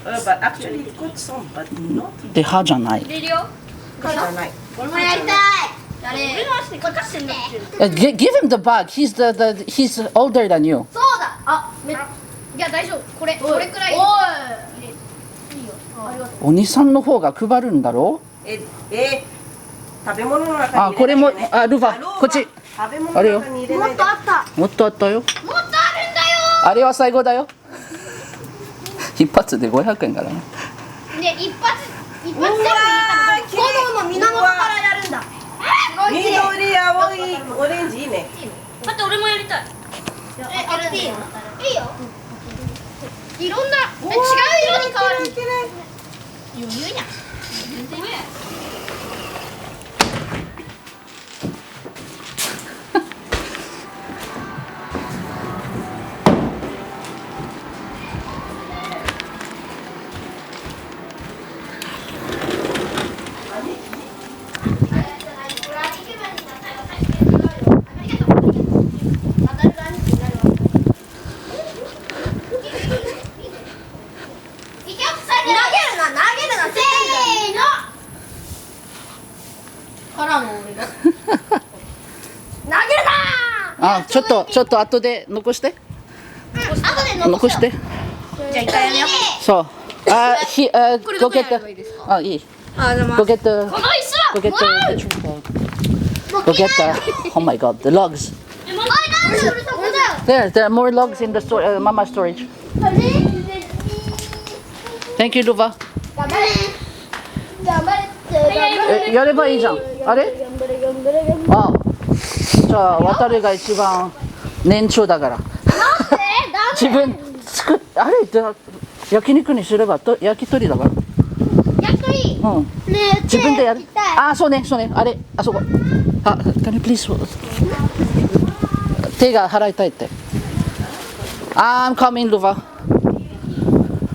But actually it got some, but not で歯じゃない。入れるよ。じゃない。俺もやりたい。俺の足にかかってんだって。Give him the bag. He's older than you. そうだ。いや大丈夫。これくらい。おい。いいよ。ありがとう。お兄さんの方が配るんだろ食べ物の中にあ、これも、あ、ルファ、こっち。食べ物の中に入れないで。もっとあった。もっとあったよ。もっとあるんだよ。あれは最後だよ。一発で500円からね。で一発全部入れたら炎の源からやるんだ。緑、青い、オレンジいいね。待って俺もやりたい。やっていいよ。いいよ。いろんな違う色に変わる。余裕やん。あ、ちょっと後で残して。残して。じゃあ一回やめよう。そう。Go get the. あ、いい。Go get the. この椅子は Go get the. Go get the. Oh my God, the logs. There are more logs in the Mama storage. Thank you, Luva. やればいいじゃん。あれ？あ、じゃあ渡るが一番年長だから。自分あれ焼肉にすれば焼き鳥だから。焼き鳥。うん。自分でやる。あ、そうね。あれ、あそこ。あ、can you please 手が払いたいって。I'm coming, Luva.